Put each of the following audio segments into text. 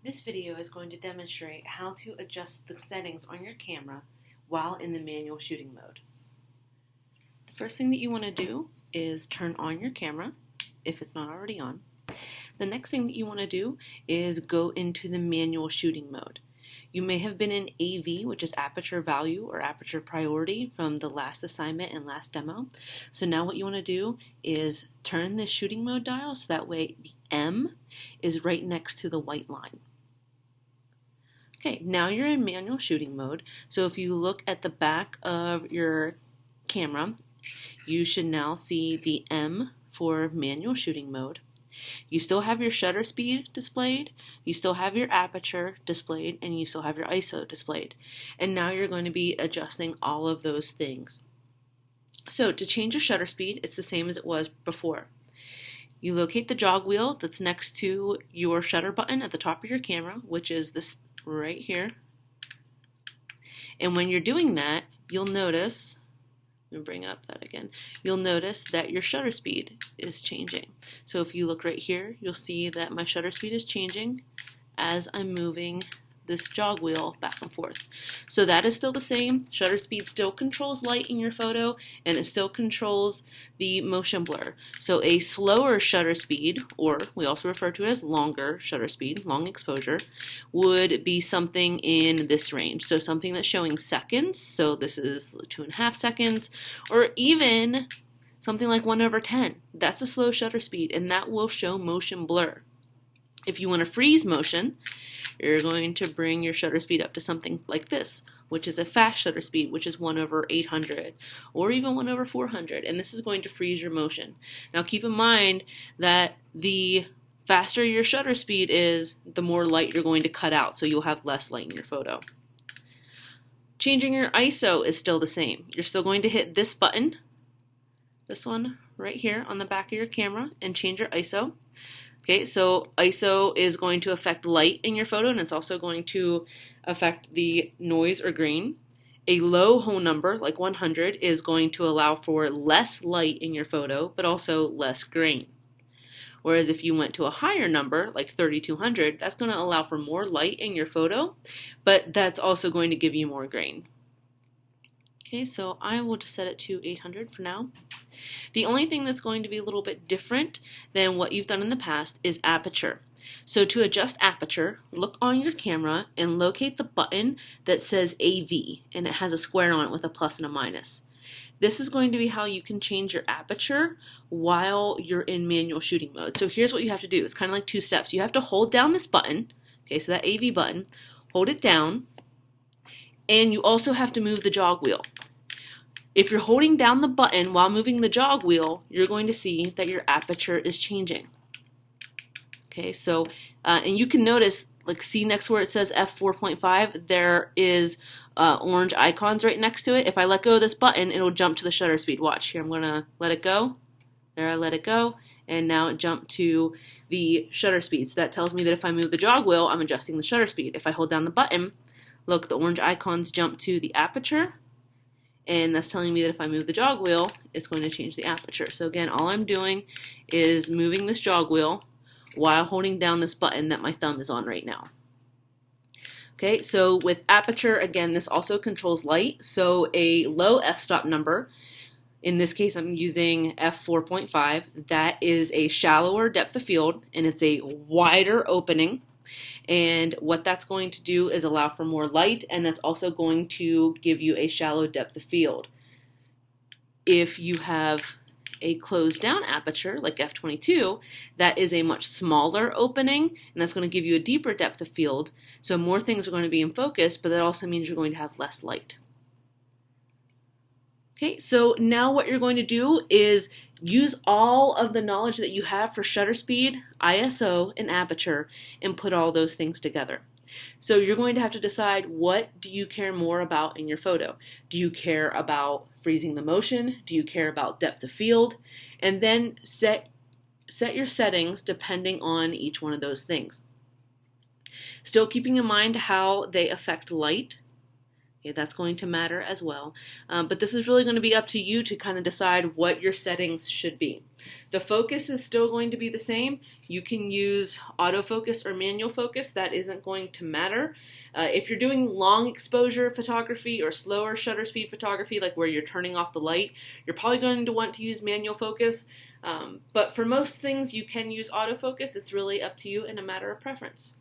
This video is going to demonstrate how to adjust the settings on your camera while in the manual shooting mode. The first thing that you want to do is turn on your camera if it's not already on. The next thing that you want to do is go into the manual shooting mode. You may have been in AV, which is aperture value or aperture priority from the last assignment and last demo. So now what you want to do is turn the shooting mode dial so that way the M is right next to the white line. Okay, now you're in manual shooting mode. So if you look at the back of your camera, you should now see the M for manual shooting mode. You still have your shutter speed displayed, you still have your aperture displayed, and you still have your ISO displayed. And now you're going to be adjusting all of those things. So to change your shutter speed, it's the same as it was before. You locate the jog wheel that's next to your shutter button at the top of your camera, which is this right here. And when you're doing that, you'll notice, let me bring up that again, you'll notice that your shutter speed is changing. So if you look right here, you'll see that my shutter speed is changing as I'm moving this jog wheel back and forth. So that is still the same. Shutter speed still controls light in your photo, and it still controls the motion blur. So a slower shutter speed, or we also refer to it as longer shutter speed, long exposure, would be something in this range. So something that's showing seconds, so this is 2.5 seconds, or even something like 1/10. That's a slow shutter speed, and that will show motion blur. If you want to freeze motion, you're going to bring your shutter speed up to something like this, which is a fast shutter speed, which is 1/800, or even 1/400, and this is going to freeze your motion. Now keep in mind that the faster your shutter speed is, the more light you're going to cut out, so you'll have less light in your photo. Changing your ISO is still the same. You're still going to hit this button, this one right here on the back of your camera, and change your ISO. Okay, so ISO is going to affect light in your photo, and it's also going to affect the noise or grain. A low whole number, like 100, is going to allow for less light in your photo, but also less grain. Whereas if you went to a higher number, like 3200, that's going to allow for more light in your photo, but that's also going to give you more grain. Okay, so I will just set it to 800 for now. The only thing that's going to be a little bit different than what you've done in the past is aperture. So to adjust aperture, look on your camera and locate the button that says AV, and it has a square on it with a plus and a minus. This is going to be how you can change your aperture while you're in manual shooting mode. So here's what you have to do. It's kind of like 2 steps. You have to hold down this button, okay, so that AV button, hold it down, and you also have to move the jog wheel. If you're holding down the button while moving the jog wheel, you're going to see that your aperture is changing. Okay, so, and you can notice, like, see next where it says f4.5, there is orange icons right next to it. If I let go of this button, it'll jump to the shutter speed. Watch, here I'm going to let it go. There, I let it go, and now it jumped to the shutter speed. So that tells me that if I move the jog wheel, I'm adjusting the shutter speed. If I hold down the button, look, the orange icons jump to the aperture, and that's telling me that if I move the jog wheel, it's going to change the aperture. So again, all I'm doing is moving this jog wheel while holding down this button that my thumb is on right now. Okay, so with aperture, again, this also controls light. So a low f-stop number, in this case I'm using f4.5, that is a shallower depth of field, and it's a wider opening. And what that's going to do is allow for more light, and that's also going to give you a shallow depth of field. If you have a closed down aperture like f22, that is a much smaller opening, and that's going to give you a deeper depth of field. So more things are going to be in focus, but that also means you're going to have less light. Okay, so now what you're going to do is use all of the knowledge that you have for shutter speed, ISO, and aperture, and put all those things together. So you're going to have to decide, what do you care more about in your photo? Do you care about freezing the motion? Do you care about depth of field? And then set your settings depending on each one of those things. Still keeping in mind how they affect light. Okay, that's going to matter as well. But this is really going to be up to you to kind of decide what your settings should be. The focus is still going to be the same. You can use autofocus or manual focus. That isn't going to matter. If you're doing long exposure photography or slower shutter speed photography, like where you're turning off the light, you're probably going to want to use manual focus. But for most things, you can use autofocus. It's really up to you and a matter of preference.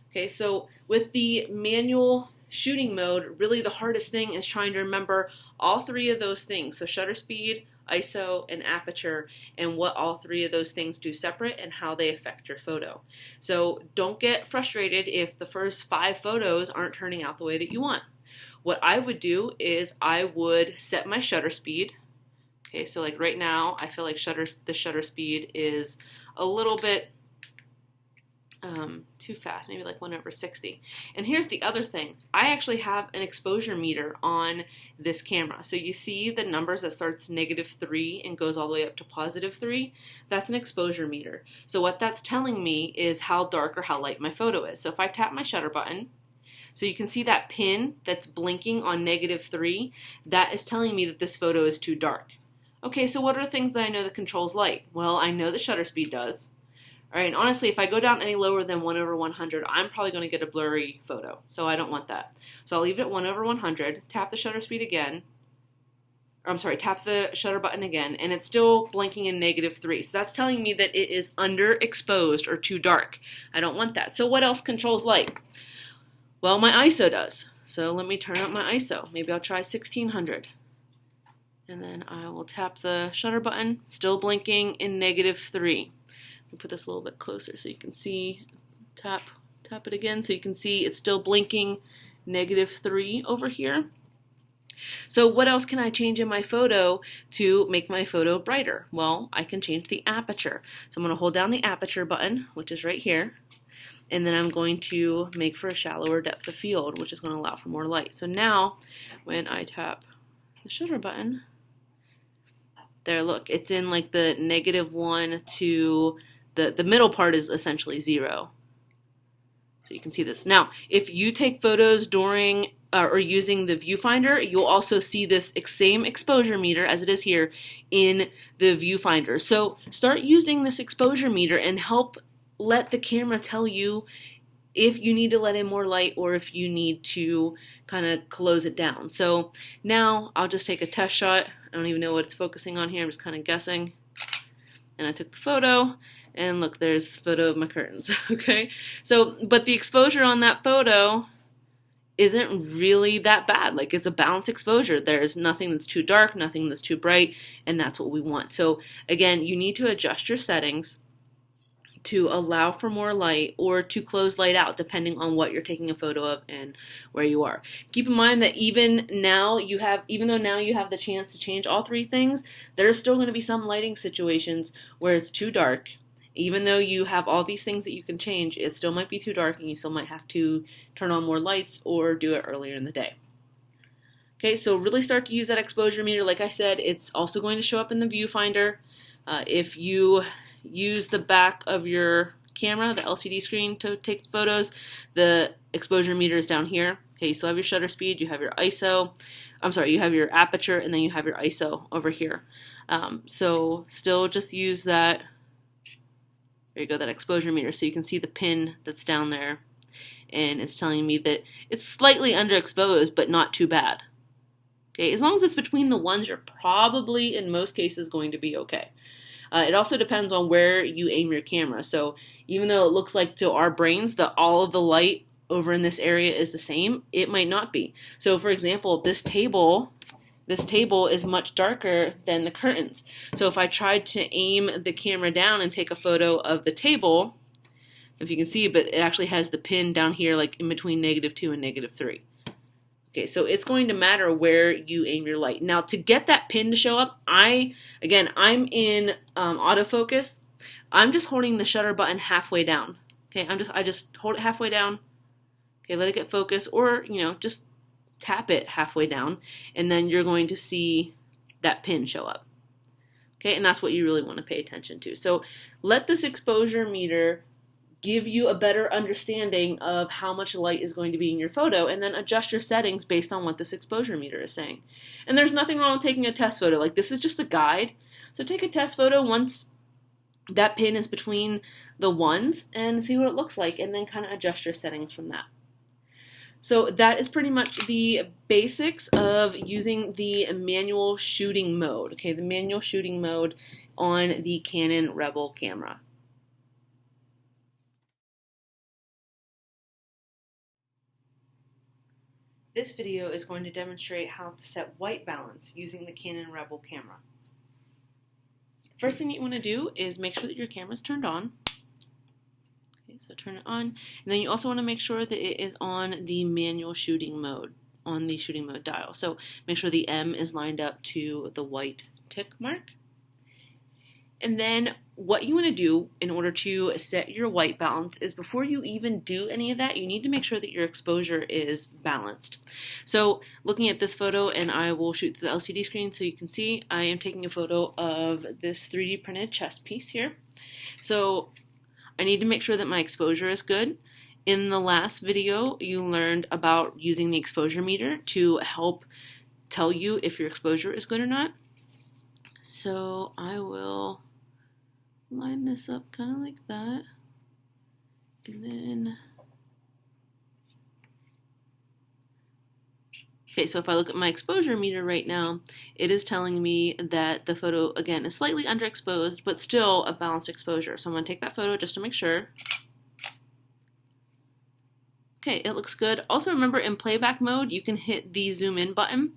Okay, so with the manual shooting mode, really the hardest thing is trying to remember all three of those things. So shutter speed, ISO, and aperture, and what all three of those things do separate and how they affect your photo. So don't get frustrated if the first 5 photos aren't turning out the way that you want. What I would do is I would set my shutter speed. Okay, so like right now, I feel like the shutter speed is a little bit too fast, maybe like 1/60. And here's the other thing. I actually have an exposure meter on this camera. So you see the numbers that starts -3 and goes all the way up to +3. That's an exposure meter. So what that's telling me is how dark or how light my photo is. So if I tap my shutter button, so you can see that pin that's blinking on -3, that is telling me that this photo is too dark. Okay, so what are the things that I know that controls light? Well, I know the shutter speed does. All right, and honestly, if I go down any lower than 1/100, I'm probably going to get a blurry photo, so I don't want that. So I'll leave it at 1/100, tap the shutter speed again, or I'm sorry, tap the shutter button again, and it's still blinking in -3. So that's telling me that it is underexposed or too dark. I don't want that. So what else controls light? Well, my ISO does. So let me turn up my ISO. Maybe I'll try 1600. And then I will tap the shutter button, still blinking in -3. Put this a little bit closer so you can see. Tap it again so you can see it's still blinking -3 over here. So what else can I change in my photo to make my photo brighter? Well, I can change the aperture. So I'm going to hold down the aperture button, which is right here, and then I'm going to make for a shallower depth of field, which is going to allow for more light. So now when I tap the shutter button, there, look, it's in like the -1 to the middle part is essentially 0. So you can see this. Now, if you take photos during or using the viewfinder, you'll also see this same exposure meter as it is here in the viewfinder. So start using this exposure meter and help let the camera tell you if you need to let in more light or if you need to kind of close it down. So now I'll just take a test shot. I don't even know what it's focusing on here. I'm just kind of guessing. And I took the photo. And look, there's a photo of my curtains, okay? So, but the exposure on that photo isn't really that bad. Like, it's a balanced exposure. There's nothing that's too dark, nothing that's too bright, and that's what we want. So, again, you need to adjust your settings to allow for more light or to close light out depending on what you're taking a photo of and where you are. Keep in mind that even though now you have the chance to change all 3 things, there's still going to be some lighting situations where it's too dark. Even though you have all these things that you can change, it still might be too dark and you still might have to turn on more lights or do it earlier in the day. Okay, so really start to use that exposure meter. Like I said, it's also going to show up in the viewfinder. If you use the back of your camera, the LCD screen, to take photos, the exposure meter is down here. Okay, so you have your shutter speed, you have your ISO, you have your aperture, and then you have your ISO over here. So still just use that. There you go, that exposure meter, so you can see the pin that's down there, and it's telling me that it's slightly underexposed, but not too bad. Okay, as long as it's between the ones, you're probably, in most cases, going to be okay. It also depends on where you aim your camera. So even though it looks like to our brains that all of the light over in this area is the same, it might not be. So for example, this table is much darker than the curtains. So if I tried to aim the camera down and take a photo of the table, if you can see, but it actually has the pin down here like in between -2 and -3. Okay, so it's going to matter where you aim your light. Now to get that pin to show up, I'm in autofocus. I'm just holding the shutter button halfway down. Okay, I just hold it halfway down. Okay, let it get focused, or just tap it halfway down, and then you're going to see that pin show up. Okay, and that's what you really want to pay attention to. So let this exposure meter give you a better understanding of how much light is going to be in your photo, and then adjust your settings based on what this exposure meter is saying. And there's nothing wrong with taking a test photo. Like, this is just a guide. So take a test photo once that pin is between the ones and see what it looks like, and then kind of adjust your settings from that. So that is pretty much the basics of using the manual shooting mode. Okay, the manual shooting mode on the Canon Rebel camera. This video is going to demonstrate how to set white balance using the Canon Rebel camera. First thing that you want to do is make sure that your camera is turned on. Okay, so turn it on. And then you also want to make sure that it is on the manual shooting mode, on the shooting mode dial. So make sure the M is lined up to the white tick mark. And then what you want to do in order to set your white balance is, before you even do any of that, you need to make sure that your exposure is balanced. So looking at this photo, and I will shoot to the LCD screen so you can see, I am taking a photo of this 3D printed chess piece here. So I need to make sure that my exposure is good. In the last video, you learned about using the exposure meter to help tell you if your exposure is good or not. So I will line this up kind of like that, and then, okay, so if I look at my exposure meter right now, it is telling me that the photo, again, is slightly underexposed, but still a balanced exposure. So I'm going to take that photo just to make sure. Okay, it looks good. Also remember, in playback mode, you can hit the zoom in button,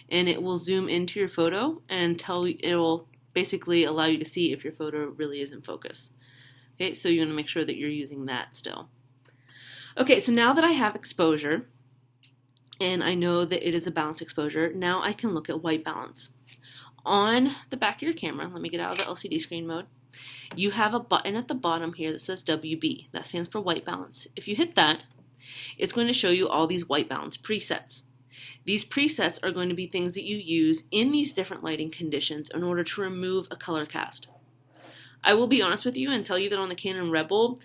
and it will zoom into your photo and it will basically allow you to see if your photo really is in focus. Okay, so you want to make sure that you're using that still. Okay, so now that I have exposure, and I know that it is a balanced exposure, now I can look at white balance. On the back of your camera, let me get out of the LCD screen mode, you have a button at the bottom here that says WB. That stands for white balance. If you hit that, it's going to show you all these white balance presets. These presets are going to be things that you use in these different lighting conditions in order to remove a color cast. I will be honest with you and tell you that on the Canon Rebel,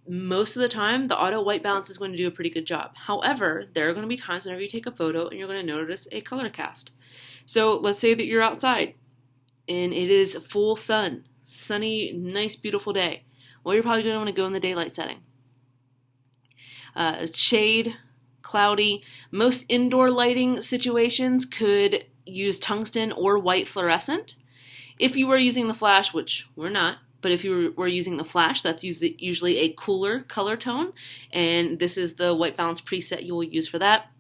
most of the time, the auto white balance is going to do a pretty good job. However, there are going to be times whenever you take a photo and you're going to notice a color cast. So let's say that you're outside and it is full sun, sunny, nice, beautiful day. Well, you're probably going to want to go in the daylight setting. Shade, cloudy. Most indoor lighting situations could use tungsten or white fluorescent. If you were using the flash, which we're not, but if you were using the flash, that's usually a cooler color tone, and this is the white balance preset you will use for that.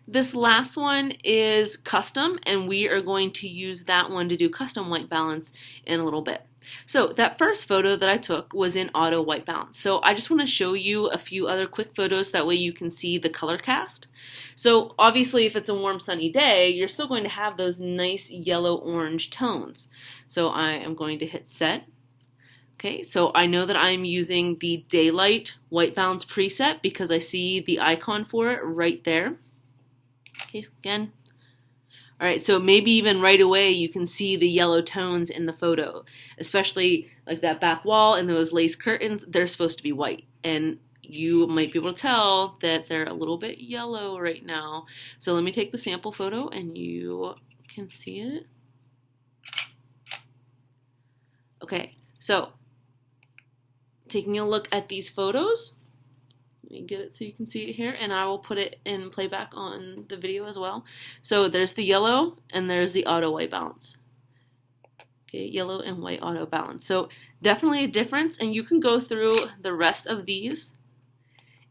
This last one is custom, and we are going to use that one to do custom white balance in a little bit. So that first photo that I took was in auto white balance. So I just want to show you a few other quick photos, that way you can see the color cast. So obviously if it's a warm sunny day, you're still going to have those nice yellow-orange tones. So I am going to hit set. Okay, so I know that I'm using the daylight white balance preset because I see the icon for it right there. Okay, again. All right, so maybe even right away you can see the yellow tones in the photo, especially like that back wall and those lace curtains. They're supposed to be white, and you might be able to tell that they're a little bit yellow right now. So let me take the sample photo and you can see it. Okay, so taking a look at these photos. Let me get it so you can see it here, and I will put it in playback on the video as well. So there's the yellow and there's the auto white balance. Okay, yellow and white auto balance. So definitely a difference, and you can go through the rest of these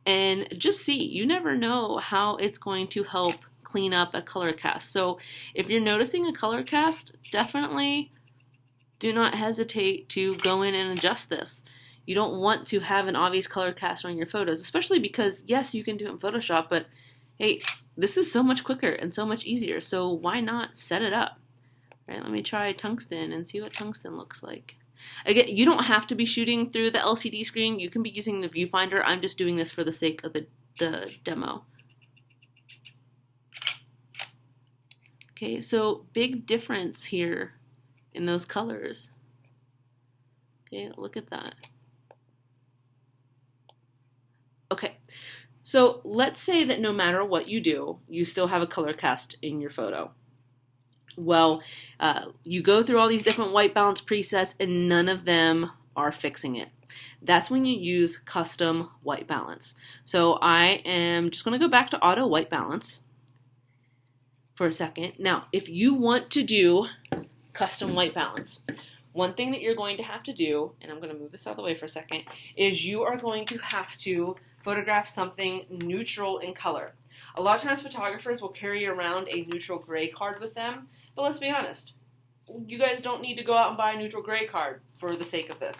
and just see. You never know how it's going to help clean up a color cast. So if you're noticing a color cast, definitely do not hesitate to go in and adjust this. You don't want to have an obvious color cast on your photos, especially because, yes, you can do it in Photoshop, but hey, this is so much quicker and so much easier, so why not set it up? All right, let me try tungsten and see what tungsten looks like. Again, you don't have to be shooting through the LCD screen. You can be using the viewfinder. I'm just doing this for the sake of the demo. Okay, so big difference here in those colors. Okay, look at that. So let's say that no matter what you do, you still have a color cast in your photo. Well, you go through all these different white balance presets and none of them are fixing it. That's when you use custom white balance. So I am just going to go back to auto white balance for a second. Now, if you want to do custom white balance, one thing that you're going to have to do, and I'm going to move this out of the way for a second, is you are going to have to photograph something neutral in color. A lot of times photographers will carry around a neutral gray card with them, but let's be honest, you guys don't need to go out and buy a neutral gray card for the sake of this.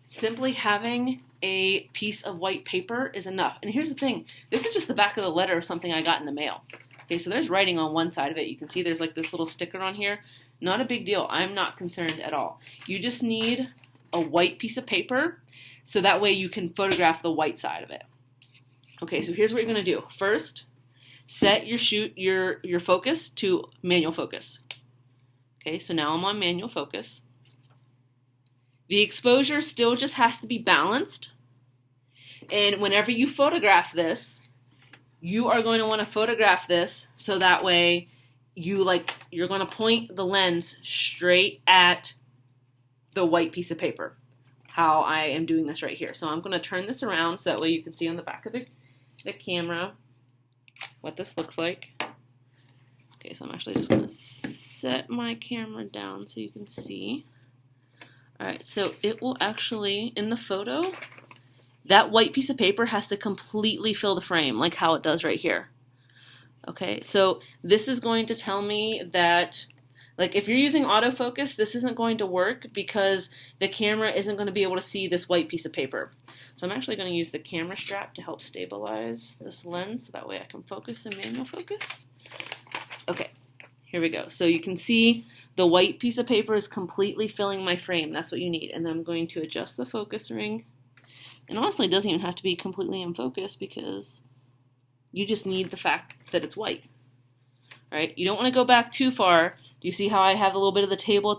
Simply having a piece of white paper is enough. And here's the thing, this is just the back of the letter of something I got in the mail. Okay, so there's writing on one side of it. You can see there's like this little sticker on here. Not a big deal. I'm not concerned at all. You just need a white piece of paper so that way you can photograph the white side of it. Okay, so here's what you're going to do. First, set your focus to manual focus. Okay, so now I'm on manual focus. The exposure still just has to be balanced. And whenever you photograph this, you are going to want to photograph this so that way you're going to point the lens straight at the white piece of paper. How I am doing this right here. So I'm going to turn this around so that way you can see on the back of the camera what this looks like. Okay, so I'm actually just going to set my camera down so you can see. Alright, so it will actually, in the photo, that white piece of paper has to completely fill the frame, like how it does right here. Okay, so this is going to tell me that, like, if you're using autofocus, this isn't going to work because the camera isn't going to be able to see this white piece of paper. So I'm actually going to use the camera strap to help stabilize this lens so that way I can focus in manual focus. Okay, here we go. So you can see the white piece of paper is completely filling my frame. That's what you need. And then I'm going to adjust the focus ring. And honestly, it doesn't even have to be completely in focus because you just need the fact that it's white. All right, you don't want to go back too far. Do you see how I have a little bit of the table